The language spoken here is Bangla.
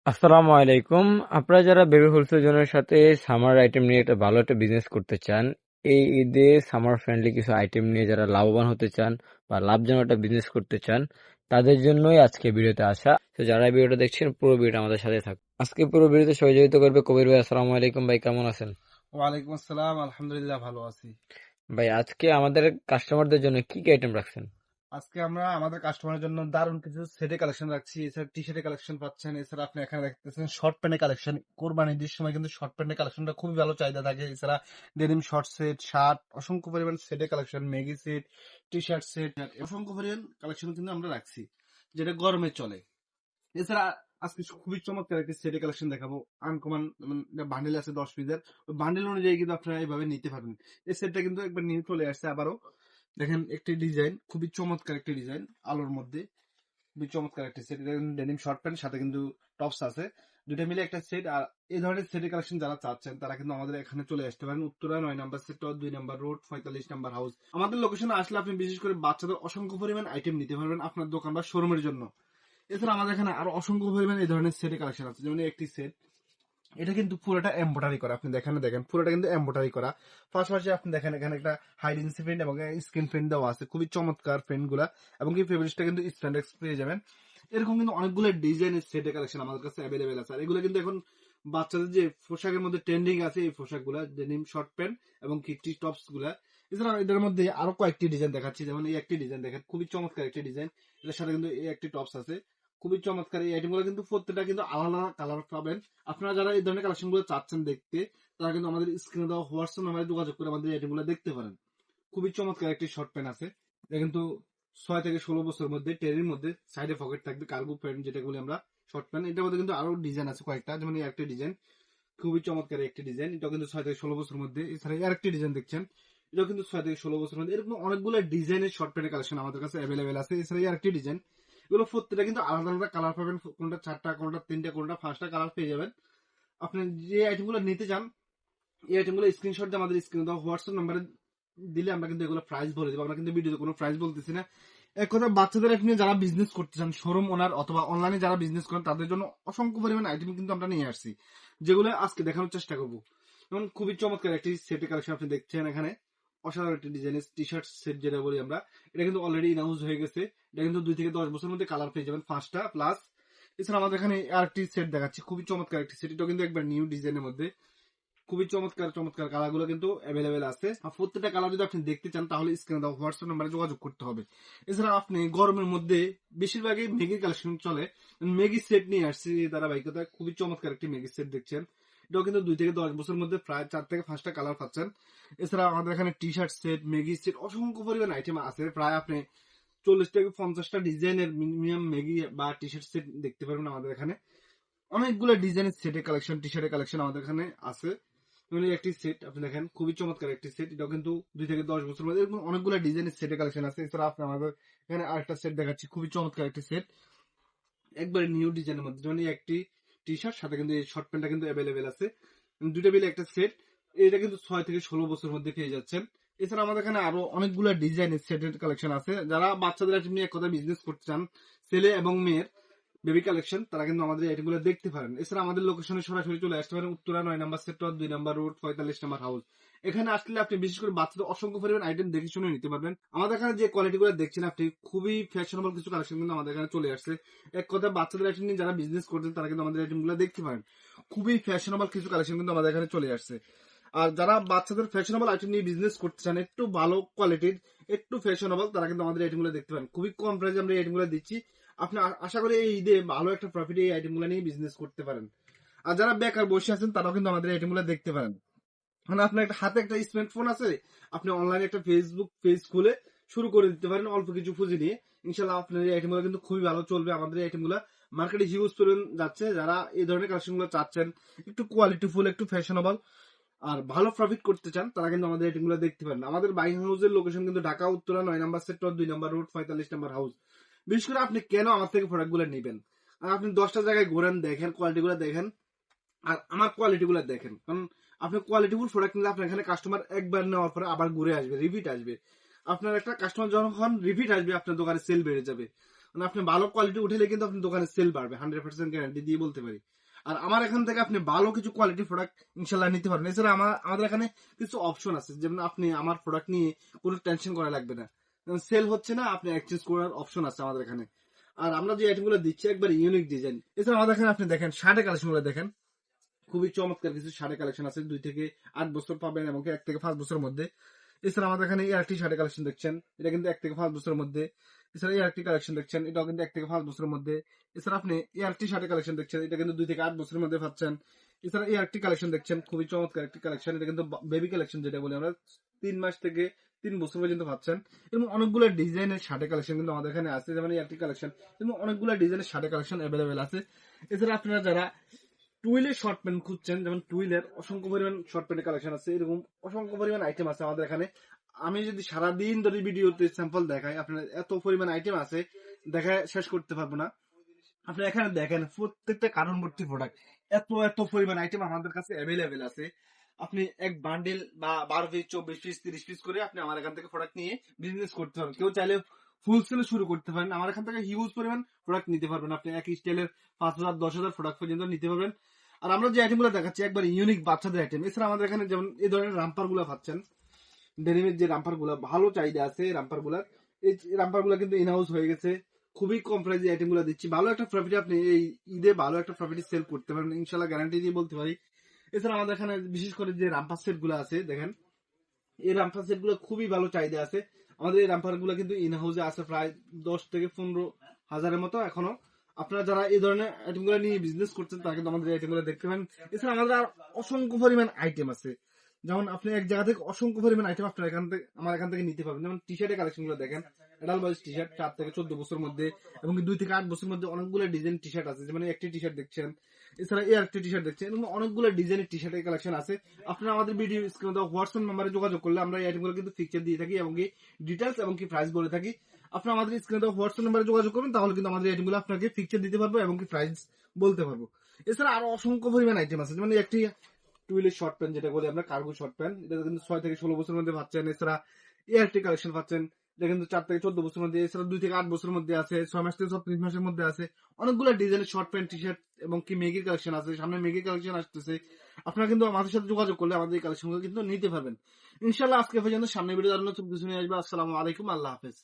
আসসালামু আলাইকুম। আপনারা যারা বেবি হোলসেল জোনের সাথে সামার আইটেম নিয়ে একটা ভালো একটা বিজনেস করতে চান, এই ঈদে সামার ফ্রেন্ডলি কিছু আইটেম নিয়ে যারা লাভবান হতে চান বা লাভজনক একটা বিজনেস করতে চান, তাদের জন্যই আজকে ভিডিওতে আসা। তো যারা এই ভিডিওটা দেখছেন পুরো ভিডিওটা আমাদের সাথে থাকুন। আজকে পুরো ভিডিওতে সহযোগিতা করবে কবির ভাই। আসসালামু আলাইকুম ভাই, কেমন আছেন? ওয়ালাইকুম আসসালাম, আলহামদুলিল্লাহ ভালো আছি। ভাই আজকে আমাদের কাস্টমারদের জন্য কি কি আইটেম রাখছেন? আজকে আমরা আমাদের কাস্টমারের জন্য দারুণ কিছু সেটে কালেকশন রাখছি। এছাড়া টি শার্টের কালেকশন পাচ্ছেন। এছাড়া আপনি এখানে দেখতেছেন শর্ট প্যান্টের কালেকশন। কোরবানির ঈদের সময় কিন্তু শর্ট প্যান্টের কালেকশনটা খুবই ভালো চাহিদা থাকে। এছাড়া ডেনিম শর্ট সেট, শার্ট, অসংখ্য পরিমাণ সেটের collection, Maggi set, T shirt set, অসংখ্য পরিমাণ কালেকশন কিন্তু আমরা রাখছি, যেটা গরমে চলে। এছাড়া আজকে খুবই চমৎকার একটি সেটের কালেকশন দেখাবো। আনকমন বান্ডেল আছে 10 পিসের। ওই বান্ডেল অনুযায়ী কিন্তু আপনারা এইভাবে নিতে পারবেন। এই সেটটা কিন্তু একবার নিয়ে চলে আসছে আবারও। দেখেন একটি ডিজাইন, খুবই চমৎকার একটি ডিজাইন, আলোর মধ্যে খুবই চমৎকার একটি সেট। ডেনিম শর্ট প্যান্ট সাথে কিন্তু টপস আছে, দুটা মিলে একটা সেট। আর এই ধরনের সেটের কালেকশন যারা চাচ্ছেন তারা কিন্তু আমাদের এখানে চলে আসতে পারেন। উত্তরা 9 নম্বর সেক্টর, 2 নম্বর রোড, 45 নম্বর হাউস। আমাদের লোকেশনে আসলে আপনি বিশেষ করে বাচ্চাদের অসংখ্য পরিমাণ আইটেম নিতে পারবেন আপনার দোকান বা শোরুমের জন্য। এছাড়া আমাদের এখানে আরো অসংখ্য পরিমাণ এই ধরনের সেটের কালেকশন আছে। যেমন একটি সেট, এটা কিন্তু পুরোটা এমব্রয়ডারি করা। আপনি দেখেন পুরোটা কিন্তু এমব্রয়ডারি করা। পাশাপাশি আপনি দেখেন এখানে একটা হাই ডেন্সিটি প্রিন্ট এবং স্ক্রিন প্রিন্ট দেওয়া আছে, খুবই চমৎকার প্রিন্ট গুলা। এবং কি ফেব্রিক্সটা কিন্তু স্ট্যান্ডার্ড পেয়ে যাবেন। এরকম কিন্তু অনেকগুলো ডিজাইনের সেটের কালেকশন আমাদের কাছে অ্যাভেলেবেল আছে। আর এগুলো কিন্তু এখন বাচ্চাদের যে পোশাকের মধ্যে ট্রেন্ডিং আছে, এই পোশাকগুলা ডেনিম শর্ট প্যান্ট এবং কি টি টপস গুলা। এছাড়া এদের মধ্যে আরো কয়েকটি ডিজাইন দেখাচ্ছি। যেমন এই একটি ডিজাইন দেখেন, খুবই চমৎকার একটি ডিজাইন। এটার সাথে কিন্তু এই একটি টপস আছে, খুবই চমৎকার। এই আইটেমগুলো কিন্তু প্রত্যেকটা কিন্তু আলাদা আলাদা কালার পাবেন। আপনারা যারা এই ধরনের কালেকশন গুলো চাচ্ছেন দেখতে, তারা কিন্তু আমাদের স্ক্রিনে দেওয়া হোয়াটসঅ্যাপ নাম্বারে যোগাযোগ করে আমাদের এই আইটেমগুলো দেখতে পারেন। খুবই চমৎকার একটি শর্ট প্যান্ট আছে। এটা কিন্তু 6 থেকে 16 বছরের মধ্যে, টেরির মধ্যে সাইডে পকেট থাকবে, কার্গো প্যান্ট যেটা বলি আমরা শর্ট প্যান্ট। এটার মধ্যে কিন্তু আরো ডিজাইন আছে কয়েকটা। যেমন এই একটা ডিজাইন, খুবই চমৎকার একটি ডিজাইন। এটাও কিন্তু 6 থেকে 16 বছরের মধ্যে। এছাড়া আর একটি ডিজাইন দেখছেন, এটাও কিন্তু 6 থেকে 16 বছরের মধ্যে। এরকম অনেকগুলো ডিজাইনের শর্ট প্যান্টের কালেকশন আমাদের কাছে অ্যাভেলেবেল আছে। এছাড়া আর একটি ডিজাইন, এগুলো প্রত্যেকটা কিন্তু আলাদা আলাদা কালার পাবেন। কোনটা 4টা, কোনটা 3টা, কোনটা 5টা কালার পেয়ে যাবেন। আপনি যে আইটেমগুলো নিতে চান, এই আইটেমগুলো স্ক্রিনশট দিয়ে আমাদের স্ক্রিনে দেওয়া হোয়াটসঅ্যাপ নাম্বারে দিলে আমরা কিন্তু এগুলো প্রাইস বলে দেবো। আমরা কিন্তু ভিডিওতে কোনো প্রাইস বলতেছি না। এক কথা, বাচ্চাদের নিয়ে যারা বিজনেস করতে চান, শোরুম ওনার অথবা অনলাইনে যারা বিজনেস করেন, তাদের জন্য অসংখ্য পরিমাণ আইটেম কিন্তু আমরা নিয়ে আসছি, যেগুলো আজকে দেখানোর চেষ্টা করবো। যেমন খুবই চমৎকার একটি সেটের কালেকশন আপনি দেখছেন এখানে। অসাধারণ একটি ডিজাইনের টি শার্ট সেট যেটা বলি আমরা, এটা কিন্তু অলরেডি ইনাউন্স হয়ে গেছে। এটা কিন্তু 2 থেকে 10 বছরের মধ্যে কালার পেয়ে যাবেন 5টা প্লাস। এছাড়া আমাদের এখানে আর একটি সেট দেখাচ্ছি, খুবই চমৎকার একটি সেট। এটাও কিন্তু একবার নিউ ডিজাইনের মধ্যে, খুবই চমৎকার চমৎকার কালার গুলো কিন্তু অ্যাভেলেবেল আছে। আর প্রত্যেকটা কালার যদি আপনি দেখতে চান, তাহলে স্ক্রিনে দাও হোয়াটসঅ্যাপ নাম্বারে যোগাযোগ করতে হবে। এছাড়া আপনি গরমের মধ্যে বেশিরভাগই মেগি কালেকশন চলে, মেগি সেট নিয়ে আসছি ধারাবাহিকতা। খুবই চমৎকার একটি মেগি সেট দেখছেন। এটাও কিন্তু 2 থেকে 10 বছরের মধ্যে প্রায় 4 থেকে 5টা কালার পাচ্ছেন। এছাড়া আমাদের এখানে T shirt set, Maggi set, অসংখ্য পরিমাণ আইটেম আছে। প্রায় আপনি 40 থেকে 50টা ডিজাইনের মিনিমাম মেগি বা টি শার্ট সেট দেখতে পারবেন আমাদের এখানে। অনেকগুলো ডিজাইনের সেটের কালেকশন, টি শার্টের কালেকশন আমাদের এখানে আছে। যেমন একটি সেট আপনি দেখেন, খুবই চমৎকার একটি সেট। এটাও কিন্তু 2 থেকে 10 বছর মধ্যে। এরকম অনেকগুলো ডিজাইনের সেটের কালেকশন আছে। এছাড়া আপনি আমাদের এখানে আরেকটা সেট দেখাচ্ছি, খুবই চমৎকার একটি সেট, একবারে নিউ ডিজাইনের মধ্যে। যেমন একটি টি শার্ট সাথে কিন্তু এই শর্ট প্যান্টটা কিন্তু অ্যাভেলেবেল আছে। দুইটা মিলে একটা সেট। এটা কিন্তু 6 থেকে 16 বছরের মধ্যে পেয়ে যাচ্ছেন। এছাড়া আমাদের এখানে আরো অনেকগুলো ডিজাইনের সেটের কালেকশন আছে। যারা বাচ্চাদের আইটেম নিয়ে এক কথা বিজনেস করতে চান, ছেলে এবং মেয়ের বেবি কালেকশন, তারা কিন্তু আমাদের আইটেমগুলো দেখতে পারেন। এছাড়া আমাদের লোকেশনে সরাসরি চলে আসতে পারেন। উত্তরা 9 নম্বর সেক্টর, 2 নম্বর রোড, 45 নম্বর হাউস। এখানে আসলে আপনি বিশেষ করে বাচ্চাদের অসংখ্য পরিমাণ আইটেম দেখে শুনে নিতে পারবেন। আমাদের এখানে যে কোয়ালিটি গুলো দেখছেন আপনি, খুবই ফ্যাশনেবল কিছু কালেকশন কিন্তু আমাদের এখানে চলে আসছে। এক কথা, বাচ্চাদের আইটেম নিয়ে যারা বিজনেস করছেন, তারা কিন্তু আমাদের আইটেম গুলো দেখতে পারেন। খুবই ফ্যাশনেবল কিছু কালেকশন কিন্তু আমাদের এখানে চলে আসছে। আর যারা বাচ্চাদের ফ্যাশনেবল আইটেম নিয়ে বিজনেস করতে চান, একটু ভালো কোয়ালিটির, একটু ফ্যাশনেবল, তারা কিন্তু আমাদের আইটেম গুলো দেখতে পারেন। খুবই কম প্রাইসে আমরা এই আইটেম গুলো দিচ্ছি। আপনি আশা করি এই ঈদে ভালো একটা প্রফিট এই আইটেম গুলো নিয়ে বিজনেস করতে পারেন। আর যারা বেকার বসে আছেন, তারাও কিন্তু আমাদের আইটেম গুলো দেখতে পারেন। মানে আপনার একটা হাতে একটা স্মার্টফোন আছে, আপনি অনলাইনে একটা ফেসবুক পেজ খুলে শুরু করে দিতে পারেন অল্প কিছু পুঁজি নিয়ে। ইনশাল্লাহ আপনার এই আইটেম গুলো কিন্তু খুবই ভালো চলবে। আমাদের এই আইটেম গুলো মার্কেটে হিউজ পরিমাণ যাচ্ছে। যারা এই ধরনের কালেকশন গুলো চাচ্ছেন, একটু কোয়ালিটিফুল, একটু ফ্যাশনেবল, আর ভালো প্রফিট করতে চান, তারা কিন্তু আমাদের আইটেম গুলো দেখতে পারেন। আমাদের বাইং হাউসের লোকেশন কিন্তু ঢাকা উত্তরা 9 নম্বর সেক্টর, 2 নম্বর রোড, 45 নম্বর হাউস। বিশেষ করে আপনি কেন আমার থেকে প্রোডাক্ট গুলো নেবেন, আর আপনি 10টা জায়গায় ঘোরেন, দেখেন কোয়ালিটি গুলো দেখেন, আর আমার কোয়ালিটি গুলো দেখেন। কারণ আপনি কোয়ালিটিফুল প্রোডাক্ট নিলে আপনার এখানে কাস্টমার একবার নেওয়ার পরে আবার ঘুরে আসবে, রিপিট আসবে। আপনার একটা কাস্টমার যখন রিপিট আসবে, আপনার দোকানে সেল বেড়ে যাবে। মানে আপনি ভালো কোয়ালিটি উঠেলে কিন্তু আপনি দোকানে সেল বাড়বে, 100% গ্যারান্টি দিয়ে বলতে পারি। আর আমার এখান থেকে আপনি ভালো কিছু কোয়ালিটি প্রোডাক্ট ইনশাল্লাহ নিতে পারবেন। এছাড়া আমাদের এখানে কিছু অপশন আছে, যেমন আপনি আমার প্রোডাক্ট নিয়ে কোনো টেনশন করা লাগবে না, সেল হচ্ছে না, আপনি এক্সচেঞ্জ করার অপশন আছে আমাদের এখানে। আর আমরা যে আইটেম গুলো দিচ্ছি একবার ইউনিক ডিজাইন। এছাড়া আমাদের এখানে আপনি দেখেন শার্টের কালেকশন গুলো দেখেন, খুবই চমৎকার কিছু শাড়ি কালেকশন আছে, 2 থেকে 8 বছর পাবেন এবং 1 থেকে 5 বছরের মধ্যে। এছাড়া আমাদের এখানে এই আরেকটি শাড়ি কালেকশন দেখছেন, এটা কিন্তু 1 থেকে 5 বছরের মধ্যে। এছাড়া এই আরেকটি কালেকশন দেখছেন, এটাও কিন্তু 1 থেকে 5 বছরের মধ্যে। এছাড়া আপনি এই আরেকটি শাড়ি কালেকশন দেখছেন, এটা কিন্তু 2 থেকে 8 বছরের মধ্যে পাচ্ছেন। এছাড়া এই আরেকটি কালেকশন দেখছেন, খুবই চমৎকার একটি কালেকশন, এটা কিন্তু বেবি কালেকশন যেটা বলি আমরা, 3 মাস থেকে 3 বছর পর্যন্ত পাচ্ছেন। এবং অনেকগুলো ডিজাইনের শাড়ি কালেকশন কিন্তু আমাদের এখানে আছে, যেমন এই আরেকটি কালেকশন, এবং অনেকগুলো ডিজাইনের শাড়ি কালেকশন অ্যাভেলেবেল আছে। এছাড়া আপনারা যারা টুইলের শর্ট প্যান্ট খুঁজছেন, যেমন টুইলের অসংখ্য পরিমাণ শর্ট প্যান্টের কালেকশন আছে, এরকম অসংখ্য পরিমাণ আইটেম আছে আমাদের এখানে। আমি যদি সারাদিন ধরে ভিডিওতে স্যাম্পল দেখাই, আপনার এত পরিমাণ আইটেম আছে, দেখায় শেষ করতে পারবো না। আপনি এখানে দেখেন প্রত্যেকটা কার্টন ভর্তি প্রোডাক্ট, এত এত পরিমাণ আইটেম আমাদের কাছে অ্যাভেলেবেল আছে। আপনি এক বান্ডেল বা 12 পিস, 24 পিস, 30 পিস করে আপনি আমার এখান থেকে প্রোডাক্ট নিয়ে বিজনেস করতে পারবেন। কেউ চাইলে ফুল সেলে শুরু করতে পারেন, আমার এখান থেকে হিউজ পরিমাণ প্রোডাক্ট নিতে পারবেন। আপনি এক স্টাইলের 5,000 10,000 প্রোডাক্ট পর্যন্ত নিতে পারবেন। আর আমরা যে আইটেম গুলো দেখাচ্ছি একবার ইউনিক বাচ্চাদের আইটেম। এছাড়া আমাদের এখানে যেমন এই ধরনের রাম্পার গুলো পাচ্ছেন, ডেনিমের যে রাম্পার গুলা, ভালো চাহিদা আছে রাম্পার গুলার। এই রাম্পার গুলা কিন্তু ইনহাউস হয়ে গেছে, খুবই কম প্রাইসে আইটেম গুলো দিচ্ছি। ভালো একটা প্রফিট আপনি এই ঈদে ভালো একটা প্রফিট সেল করতে পারেন ইনশাল্লাহ, গ্যারান্টি দিয়ে বলতে পারি। এছাড়া আমাদের এখানে বিশেষ করে যে রাম্পার সেট গুলো আছে দেখেন, এই রাম্পার সেট গুলো খুবই ভালো চাহিদা আছে। আমাদের এই রাম্পার গুলো কিন্তু ইনহাউসে আছে প্রায় 10 থেকে 15 হাজারের মতো এখনো। আপনারা যারা এই ধরনের আইটেম গুলো নিয়ে বিজনেস করছেন তারা কিন্তু আমাদের আইটেম গুলো দেখতে পারেন। এছাড়া আমাদের আর অসংখ্য পরিমাণ আইটেম আছে, যেমন আপনি এক জায়গা থেকে অসংখ্য পরিমাণ আইটেম আপনার এখান থেকে আমার এখান থেকে নিতে পারবেন। যেমন টি শার্টের কালেকশন গুলো দেখেন, এডাল বয়স টি শার্ট 4 থেকে 14 বছর মধ্যে এবং 2 থেকে 8 বছরের মধ্যে অনেকগুলো ডিজাইন টি শার্ট আছে, যেমন একটি টি শার্ট দেখছেন, এছাড়া এই আরেকটি টি শার্ট দেখছেন, এবং অনেকগুলো ডিজাইনের টি শার্টের কালেকশন আছে। আপনারা আমাদের ভিডিও স্ক্রিনে দেওয়া হোয়াটসঅ্যাপ নাম্বারে যোগাযোগ করলে আমরা এই আইটেমগুলো কিন্তু ফিক্সচার দিয়ে থাকি এবং কি ডিটেলস এবং কি প্রাইস বলে থাকি। আপনারা আমাদের স্ক্রিনে দেওয়া হোয়াটসঅ্যাপ নাম্বারে যোগাযোগ করবেন, তাহলে কিন্তু আমাদের আইটেমগুলো আপনাকে ফিক্সচার দিতে পারবো এবং কি প্রাইস বলতে পারবো। এছাড়া আরো অসংখ্য পরিমাণ আইটেম আছে, যেমন একটি টুইলের শর্ট প্যান্ট যেটা বলি আমরা, কার্গো শর্ট প্যান্ট, এটা কিন্তু 6 থেকে 16 বছরের মধ্যে পাচ্ছেন। এছাড়া এআরটি কালেকশন পাচ্ছেন, এটা কিন্তু 4 থেকে 14 বছরের মধ্যে। এছাড়া 2 থেকে 8 বছরের মধ্যে আছে, 6 মাস থেকে 36 মাসের মধ্যে আছে। অনেকগুলো ডিজাইনের শর্ট প্যান্ট টি শার্ট এবং কি মেগির কালেকশন আছে, সামনে মেগির কালেকশন আসতেছে। আপনারা কিন্তু আমাদের সাথে যোগাযোগ করলে আমাদের এই কালেকশনগুলো কিন্তু নিতে পারবেন ইনশাল্লাহ। আজকে পর্যন্ত, সামনে ভিডিও আরো নতুন কিছু নিয়ে আসবে। আসসালামু আলাইকুম, আল্লাহ হাফেজ।